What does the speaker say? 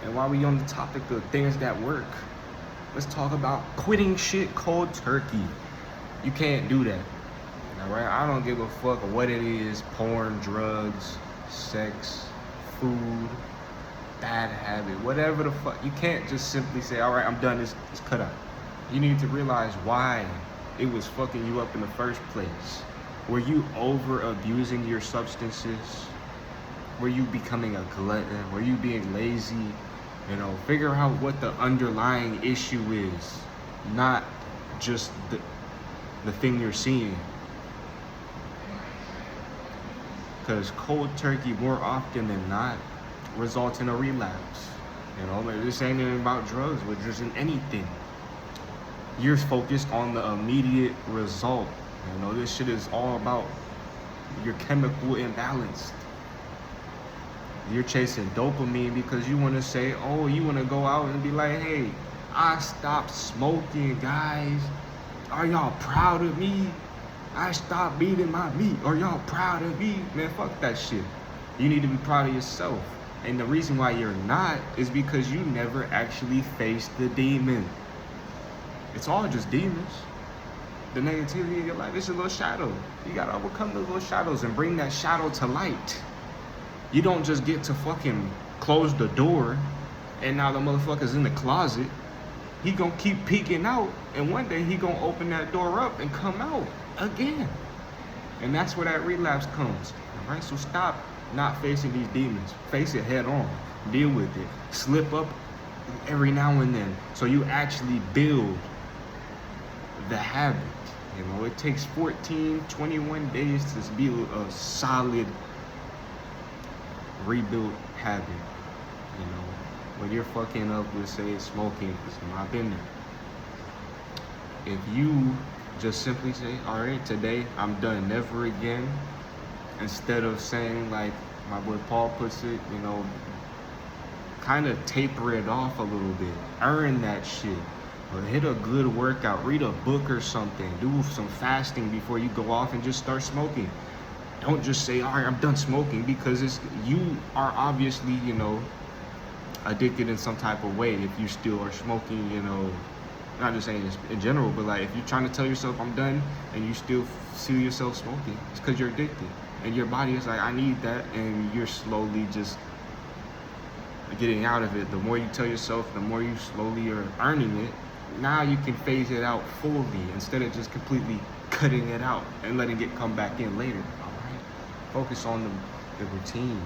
And while we on the topic of things that work, let's talk about quitting shit cold turkey. You can't do that. Alright? I don't give a fuck what it is, porn, drugs, sex, food, bad habit, whatever the fuck. You can't just simply say, alright, I'm done, it's cut out. You need to realize why it was fucking you up in the first place. Were you over abusing your substances? Were you becoming a glutton? Were you being lazy? You know, figure out what the underlying issue is, not just the thing you're seeing. Because cold turkey, more often than not, results in a relapse. You know, this ain't even about drugs, but just in anything. You're focused on the immediate result. You know, this shit is all about your chemical imbalance. You're chasing dopamine because you want to say, oh, you want to go out and be like, hey, I stopped smoking, guys. Are y'all proud of me? I stopped beating my meat. Are y'all proud of me? Man, fuck that shit. You need to be proud of yourself. And the reason why you're not is because you never actually faced the demon. It's all just demons. The negativity in your life is a little shadow. You gotta overcome those little shadows and bring that shadow to light. You don't just get to fucking close the door and now the motherfucker's in the closet. He gonna keep peeking out, and one day he gonna open that door up and come out again. And that's where that relapse comes. All right, so stop not facing these demons. Face it head on. Deal with it. Slip up every now and then so you actually build the habit. You know, it takes 14, 21 days to build a solid rebuilt habit. You know, when you're fucking up with, say, smoking, because I've been there. If you just simply say, all right, today I'm done, never again, instead of saying, like my boy Paul puts it, you know, kind of taper it off a little bit, earn that shit, or hit a good workout, read a book or something, do some fasting before you go off and just start smoking. Don't just say, all right, I'm done smoking, because you are obviously, you know, addicted in some type of way if you still are smoking, you know. Not just saying this in general, but like if you're trying to tell yourself I'm done and you still see yourself smoking, it's because you're addicted. And your body is like, I need that, and you're slowly just getting out of it. The more you tell yourself, the more you slowly are earning it. Now you can phase it out fully instead of just completely cutting it out and letting it come back in later. All right? Focus on the routine.